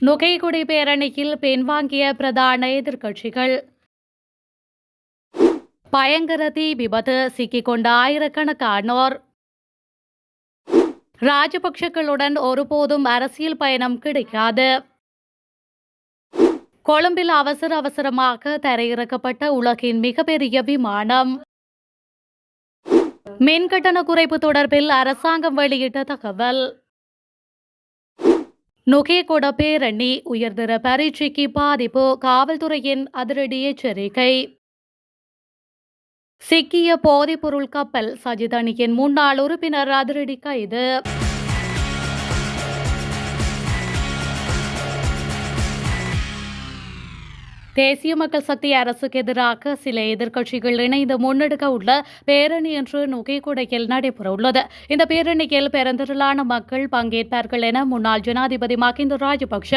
நுகைக்குடி பேரணியில் பின்வாங்கிய பிரதான எதிர்க்கட்சிகள். பயங்கர தீ விபத்து, சிக்கிக்கொண்ட ஆயிரக்கணக்கானோர். ராஜபக்சக்களுடன் ஒருபோதும் அரசியல் பயணம் கிடைக்காது. கொழும்பில் அவசரமாக தரையிறக்கப்பட்ட உலகின் மிகப்பெரிய விமானம். மின்கட்டண குறைப்பு தொடர்பில் அரசாங்கம் வெளியிட்ட தகவல். நுகேகொட பேரணி, உயர்தர பரீட்சைக்கு பாதிப்பு, காவல்துறையின் அதிரடி எச்சரிக்கை. சிக்கிய போதைப்பொருள் கப்பல், சஜித் அணியின் முன்னாள் உறுப்பினர் அதிரடி கைது. தேசிய மக்கள் சக்தி அரசுக்கு எதிராக சில எதிர்க்கட்சிகள் இணைந்து முன்னெடுக்க உள்ள பேரணி இன்று நுகைக்குடையில் நடைபெறவுள்ளது. இந்த பேரணியில் பெருந்திரளான மக்கள் பங்கேற்பார்கள் என முன்னாள் ஜனாதிபதி மஹிந்த ராஜபக்ஷ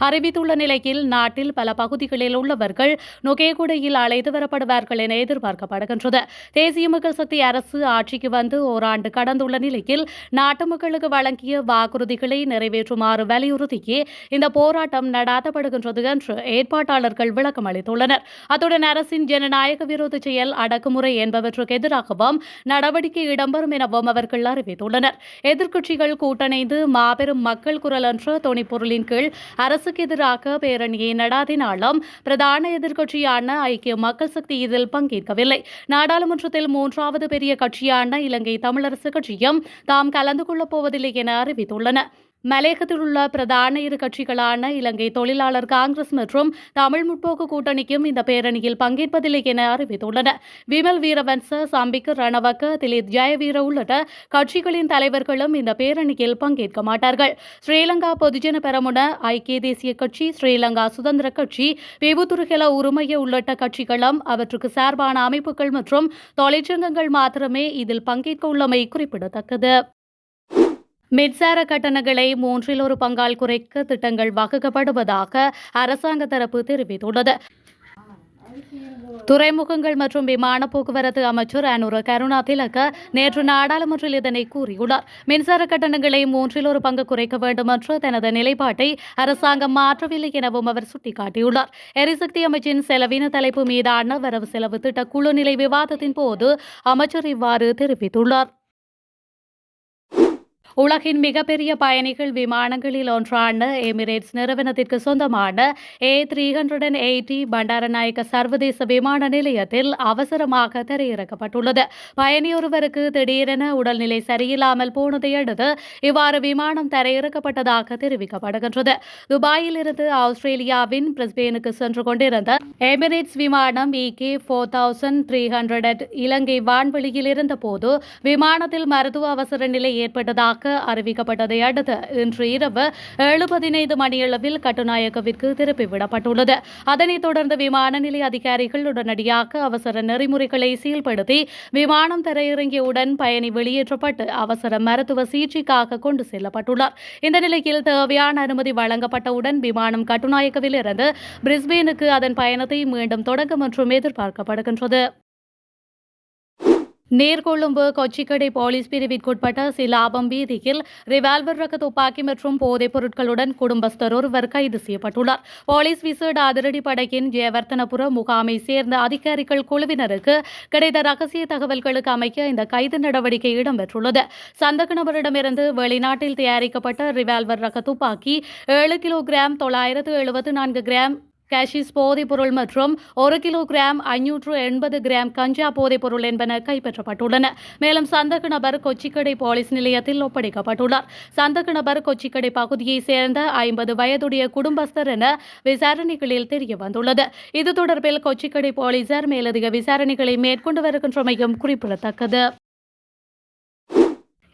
அறிவித்துள்ள நிலையில் நாட்டில் பல பகுதிகளில் உள்ளவர்கள் நுகைக்குடையில் அழைத்து வரப்படுவார்கள் என எதிர்பார்க்கப்படுகின்றது. தேசிய மக்கள் சக்தி அரசு ஆட்சிக்கு வந்து ஓராண்டு கடந்துள்ள நிலையில் நாட்டு மக்களுக்கு வழங்கிய வாக்குறுதிகளை நிறைவேற்றுமாறு வலியுறுத்தியே இந்த போராட்டம் நடாத்தப்படுகின்றது என்று ஏற்பாட்டாளர்கள் விளக்கம் அளித்துள்ளனர். அத்துடன் அரசின் ஜனநாயக விரோத செயல், அடக்குமுறை என்பவற்றுக்கு எதிராகவும் நடவடிக்கை இடம்பெறும் எனவும் அவர்கள் அறிவித்துள்ளனர். எதிர்க்கட்சிகள் கூட்டணைந்து மாபெரும் மக்கள் குரல் என்ற துணைப்பொருளின் கீழ் அரசுக்கு எதிராக பேரணியை நடாத்தினாலும் பிரதான எதிர்க்கட்சியான ஐக்கிய மக்கள் சக்தி இதில் பங்கேற்கவில்லை. நாடாளுமன்றத்தில் மூன்றாவது பெரிய கட்சியான இலங்கை தமிழரசு கட்சியும் தாம் கலந்து கொள்ளப் போவதில்லை என அறிவித்துள்ளன. மலையகத்தில் உள்ள பிரதான இரு கட்சிகளான இலங்கை தொழிலாளர் காங்கிரஸ் மற்றும் தமிழ் முற்போக்கு கூட்டணிக்கும் இந்த பேரணியில் பங்கேற்பதில்லை என அறிவித்துள்ளன. விமல் வீரவன்ச, சம்பிக்க ரணவக்க, திலீத் ஜெயவீர உள்ளிட்ட கட்சிகளின் தலைவர்களும் இந்த பேரணியில் பங்கேற்க மாட்டார்கள். ஸ்ரீலங்கா பொதுஜன பெரமுன, ஐக்கிய தேசிய கட்சி, ஸ்ரீலங்கா சுதந்திர கட்சி, பிபுத்துருகெல உரிமைய உள்ளிட்ட கட்சிகளும் அவற்றுக்கு சார்பான அமைப்புகள் மற்றும் தொழிற்சங்கங்கள் மாத்திரமே இதில் பங்கேற்க உள்ளமை குறிப்பிடத்தக்கது. மின்சார கட்டணங்களை 1/3 பங்கால் குறைக்க திட்டங்கள் வகுக்கப்படுவதாக அரசாங்க தரப்பு தெரிவித்துள்ளது. துறைமுகங்கள் மற்றும் விமான போக்குவரத்து அமைச்சர் அனுர கருணா திலக நேற்று நாடாளுமன்றில் இதனை கூறியுள்ளார். மின்சார கட்டணங்களை 1/3 பங்கு குறைக்க வேண்டும் என்ற தனது நிலைப்பாட்டை அரசாங்கம் மாற்றவில்லை எனவும் அவர் சுட்டிக்காட்டியுள்ளார். எரிசக்தி அமைச்சின் செலவின தலைப்பு மீதான வரவு செலவு திட்ட குழு நிலை விவாதத்தின் போது அமைச்சர் இவ்வாறு தெரிவித்துள்ளார். உலகின் மிகப்பெரிய பயணிகள் விமானங்களில் ஒன்றான எமிரேட்ஸ் நிறுவனத்திற்கு சொந்தமான A380 பண்டாரநாயக்க சர்வதேச விமான நிலையத்தில் அவசரமாக தரையிறக்கப்பட்டுள்ளது. பயணியொருவருக்கு திடீரென உடல்நிலை சரியில்லாமல் போனதை அடுத்து இவ்வாறு விமானம் தரையிறக்கப்பட்டதாக தெரிவிக்கப்படுகின்றது. துபாயில் இருந்து ஆஸ்திரேலியாவின் பிரிஸ்பேனுக்கு சென்று கொண்டிருந்த எமிரேட்ஸ் விமானம் EK4300 இலங்கை வான்வெளியில் இருந்தபோது விமானத்தில் மருத்துவ அவசர நிலை ஏற்பட்டதாக அறிவிக்கப்பட்டதை அடுத்து இன்று இரவு 7:15 மணியளவில் கட்டுநாயக்கவிற்கு திருப்பிவிடப்பட்டுள்ளது. அதனைத் தொடர்ந்து விமான நிலைய அதிகாரிகள் உடனடியாக அவசர நெறிமுறைகளை சீல்படுத்தி விமானம் தரையிறங்கியவுடன் பயணி வெளியேற்றப்பட்டு அவசர மருத்துவ சிகிச்சைக்காக கொண்டு செல்லப்பட்டுள்ளார். இந்த நிலையில் தேவையான அனுமதி வழங்கப்பட்டவுடன் விமானம் கட்டுநாயக்கவில் இருந்து பிரிஸ்பேனுக்கு அதன் பயணத்தை மீண்டும் தொடங்கும் என்றும் எதிர்பார்க்கப்படுகின்றது. நீர்கொழும்பு கொச்சிக்கடை போலீஸ் பிரிவிற்குட்பட்ட சிலாபம் வீதியில் ரிவால்வர் ரக துப்பாக்கி மற்றும் போதைப் பொருட்களுடன் குடும்பஸ்தர் ஒருவர் கைது செய்யப்பட்டுள்ளார். போலீஸ் விசேட அதிரடிப்படையின் ஜெயவர்த்தனபுர முகாமை சேர்ந்த அதிகாரிகள் குழுவினருக்கு கிடைத்த ரகசிய தகவல்களுக்கு அமைக்க இந்த கைது நடவடிக்கை இடம்பெற்றுள்ளது. சந்தக நபரிடமிருந்து வெளிநாட்டில் தயாரிக்கப்பட்ட ரிவால்வர் ரக துப்பாக்கி 7 கிலோகிராம் 974 கிராம் கேஷிஸ் போதைப்பொருள் மற்றும் 1 கிலோகிராம் 580 கிராம் கஞ்சா போதைப்பொருள் என்பன கைப்பற்றப்பட்டுள்ளன. மேலும் சந்தக நபர் கொச்சிக்கடை போலீஸ் நிலையத்தில் ஒப்படைக்கப்பட்டுள்ளார். சந்தக நபர் கொச்சிக்கடை பகுதியைச் சேர்ந்த 50 வயதுடைய குடும்பஸ்தர் என விசாரணைகளில் தெரியவந்துள்ளது. இது தொடர்பில் கொச்சிக்கடை போலீசார் மேலதிக விசாரணைகளை மேற்கொண்டு வருகின்றமையும் குறிப்பிடத்தக்கது.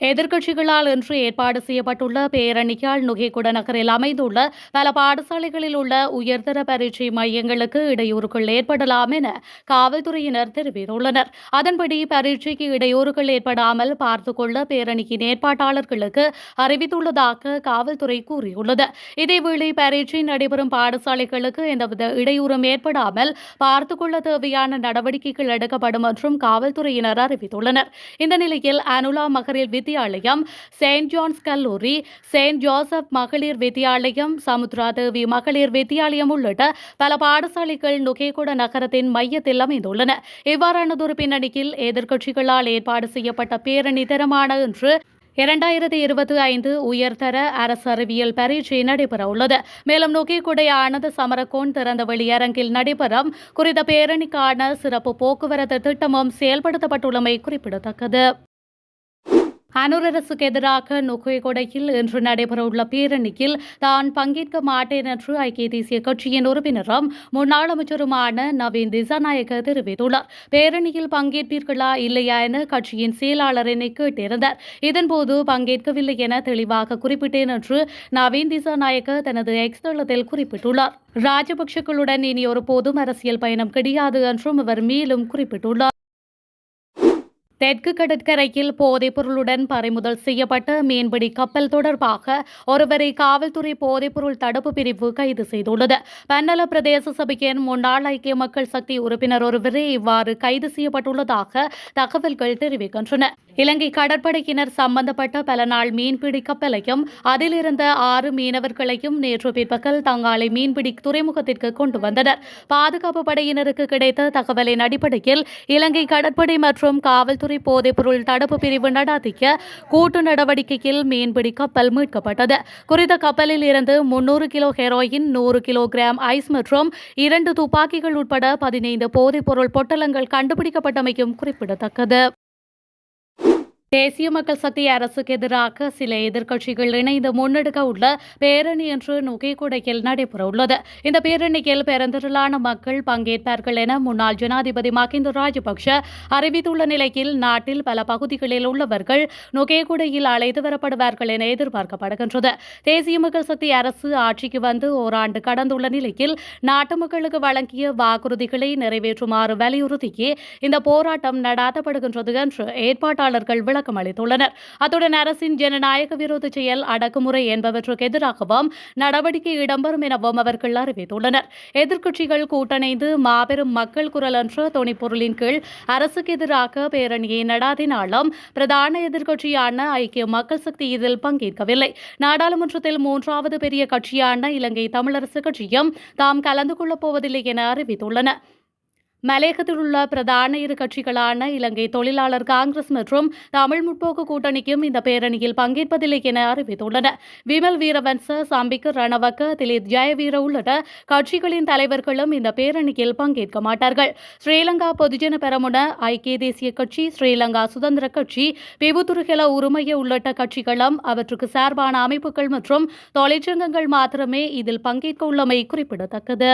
எதிர்க்கட்சிகளால் இன்று ஏற்பாடு செய்யப்பட்டுள்ள பேரணியால் நுகேகுட நகரில் அமைந்துள்ள பல பாடசாலைகளில் உள்ள உயர்தர பரீட்சை மையங்களுக்கு இடையூறுகள் ஏற்படலாம் என காவல்துறையினர் தெரிவித்துள்ளனர். அதன்படி பரீட்சைக்கு இடையூறுகள் ஏற்படாமல் பார்த்துக்கொள்ள பேரணியின் ஏற்பாட்டாளர்களுக்கு அறிவித்துள்ளதாக காவல்துறை கூறியுள்ளது. இதேவேளை பரீட்சை நடைபெறும் பாடசாலைகளுக்கு எந்தவித இடையூறும் ஏற்படாமல் பார்த்துக்கொள்ள தேவையான நடவடிக்கைகள் எடுக்கப்படும் என்றும் காவல்துறையினர் அறிவித்துள்ளனர். இந்த நிலையில் அனுலா மகரில் வித்தியாலயம், செயின்ட் ஜான்ஸ் கல்லூரி, செயின்ட் ஜோசப் மகளிர் வித்தியாலயம், சமுத்ராதேவி மகளிர் வித்தியாலயம் உள்ளிட்ட பல பாடசாலைகள் நுகேகொட நகரத்தின் மையத்தில் அமைந்துள்ளன. இவ்வாறானதொரு பின்னணியில் எதிர்க்கட்சிகளால் ஏற்பாடு செய்யப்பட்ட பேரணி தரமான இன்று 2025 உயர்தர அரசு அறிவியல் பரீட்சை நடைபெறவுள்ளது. மேலும் நுகேகுடை ஆனந்த சமரகோன் திறந்த வெளியரங்கில் நடைபெறும் குறித்த பேரணிக்கான சிறப்பு போக்குவரத்து திட்டமும் செயல்படுத்தப்பட்டுள்ளமை குறிப்பிடத்தக்கது. அனுர் அரசுக்கு எதிராக நுகேகொடையில் இன்று நடைபெறவுள்ள பேரணியில் தான் பங்கேற்க மாட்டேன் என்று ஐக்கிய தேசிய கட்சியின் உறுப்பினரும் முன்னாள் அமைச்சருமான நவீன் திசாநாயக்க தெரிவித்துள்ளார். பேரணியில் பங்கேற்பீர்களா இல்லையா என கட்சியின் செயலாளர் என்னை கேட்டிருந்தார். இதன்போது பங்கேற்கவில்லை என தெளிவாக குறிப்பிட்டேன் என்று நவீன் திசாநாயக்க தனது எக்ஸ் தளத்தில் குறிப்பிட்டுள்ளார். ராஜபக்சேக்களுடன் இனி ஒருபோதும் அரசியல் பயணம் கிடையாது என்றும் அவர் மேலும் குறிப்பிட்டுள்ளார். தெற்கு கடற்கரையில் போதைப் பொருளுடன் பறிமுதல் செய்யப்பட்ட மீன்பிடி கப்பல் தொடர்பாக ஒருவரை காவல்துறை போதைப்பொருள் தடுப்பு பிரிவு கைது செய்துள்ளது. பன்னல பிரதேச சபையின் முன்னாள் ஐக்கிய மக்கள் சக்தி உறுப்பினர் ஒருவரே இவ்வாறு கைது செய்யப்பட்டுள்ளதாக தகவல்கள் தெரிவிக்கின்றன. இலங்கை கடற்படையினர் சம்பந்தப்பட்ட பல நாள் மீன்பிடி கப்பலையும் அதிலிருந்த 6 மீனவர்களையும் நேற்று பிற்பகல் தங்காலை மீன்பிடி துறைமுகத்திற்கு கொண்டு வந்தனர். பாதுகாப்பு படையினருக்கு கிடைத்த தகவலின் அடிப்படையில் இலங்கை கடற்படை மற்றும் காவல்துறை போதைப்பொருள் தடுப்பு பிரிவு நடத்திய கூட்டு நடவடிக்கையில் மீன்பிடி கப்பல் மீட்கப்பட்டது. குறித்த கப்பலில் இருந்து 300 கிலோ ஹெரோயின், 100 கிலோகிராம் ஐஸ் மற்றும் 2 துப்பாக்கிகள் உட்பட 15 போதைப்பொருள் பொட்டலங்கள் கண்டுபிடிக்கப்பட்டமையும் குறிப்பிடத்தக்கது. தேசிய மக்கள் சக்தி அரசுக்கு எதிராக சில எதிர்க்கட்சிகள் இணைந்து முன்னெடுக்க உள்ள பேரணி இன்று நுகேகொடையில் நடைபெறவுள்ளது. இந்த பேரணியில் பெருந்திரளான மக்கள் பங்கேற்பார்கள் என முன்னாள் ஜனாதிபதி மஹிந்த ராஜபக்ஷ அறிவித்துள்ள நிலையில் நாட்டில் பல பகுதிகளில் உள்ளவர்கள் நுகேகொடையில் அழைத்து வரப்படுவார்கள் என எதிர்பார்க்கப்படுகின்றது. தேசிய மக்கள் சக்தி அரசு ஆட்சிக்கு வந்து ஓராண்டு கடந்துள்ள நிலையில் நாட்டு மக்களுக்கு வழங்கிய வாக்குறுதிகளை நிறைவேற்றுமாறு வலியுறுத்தியே இந்த போராட்டம் நடாத்தப்படுகின்றது என்று ஏற்பாட்டாளர்கள் அளித்துள்ளனர். அத்துடன் அரசின் ஜனநாயக விரோத செயல், அடக்குமுறை என்பவற்றுக்கு எதிராகவும் நடவடிக்கை இடம்பெறும் எனவும் அவர்கள் அறிவித்துள்ளனர். எதிர்க்கட்சிகள் கூட்டணைந்து மாபெரும் மக்கள் குரல் என்ற துணைப்பொருளின் கீழ் அரசுக்கு எதிராக பேரணியை நடாத்தினாலும் பிரதான எதிர்க்கட்சியான ஐக்கிய மக்கள் சக்தி இதில் பங்கேற்கவில்லை. நாடாளுமன்றத்தில் 3வது பெரிய கட்சியான இலங்கை தமிழரசு கட்சியும் தாம் கலந்து கொள்ளப் போவதில்லை என அறிவித்துள்ளன. மலையகத்தில் உள்ள பிரதான இரு கட்சிகளான இலங்கை தொழிலாளர் காங்கிரஸ் மற்றும் தமிழ் முற்போக்கு கூட்டணிக்கும் இந்த பேரணியில் பங்கேற்பதில்லை என அறிவித்துள்ளன. விமல் வீரவன்ச, சம்பிக்க ரணவக்க, திலீத் ஜெயவீர உள்ளிட்ட கட்சிகளின் தலைவர்களும் இந்த பேரணியில் பங்கேற்க மாட்டார்கள். ஸ்ரீலங்கா பொதுஜன பெரமுன, ஐக்கிய தேசிய கட்சி, ஸ்ரீலங்கா சுதந்திர கட்சி, பிபுத்துருகெல உரிமைய உள்ளிட்ட கட்சிகளும் அவற்றுக்கு சார்பான அமைப்புகள் மற்றும் தொழிற்சங்கங்கள் மாத்திரமே இதில் பங்கேற்க உள்ளமை குறிப்பிடத்தக்கது.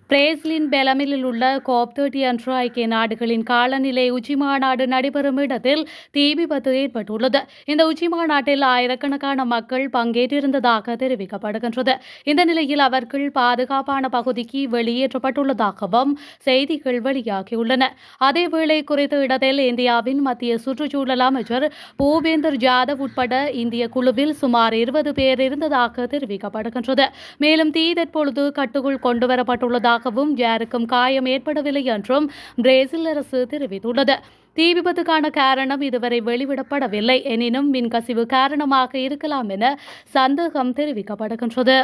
பிரேசிலின் பெலமிலில் உள்ள COP30 என்ற ஐக்கிய நாடுகளின் காலநிலை உச்சிமாநாடு நடைபெறும் இடத்தில் தீ விபத்து ஏற்பட்டுள்ளது. இந்த உச்சிமாநாட்டில் ஆயிரக்கணக்கான மக்கள் பங்கேற்றிருந்ததாக தெரிவிக்கப்படுகின்றது. இந்த நிலையில் அவர்கள் பாதுகாப்பான பகுதிக்கு வெளியேற்றப்பட்டுள்ளதாகவும் செய்திகள் வெளியாகியுள்ளன. அதேவேளை குறித்த இடத்தில் இந்தியாவின் மத்திய சுற்றுச்சூழல் அமைச்சர் பூபேந்தர் ஜாதவ் உட்பட இந்திய குழுவில் சுமார் 20 பேர் இருந்ததாக தெரிவிக்கப்படுகின்றது. மேலும் தீ தற்பொழுது கட்டுக்குள் கொண்டுவரப்பட்டுள்ளதாக யாருக்கும் காயம் ஏற்படவில்லை என்றும் பிரேசில் அரசு தெரிவித்துள்ளது. தீ விபத்துக்கான காரணம் இதுவரை வெளிவிடப்படவில்லை. எனினும் மின்கசிவு காரணமாக இருக்கலாம் என சந்தேகம் தெரிவிக்கப்படுகின்றது.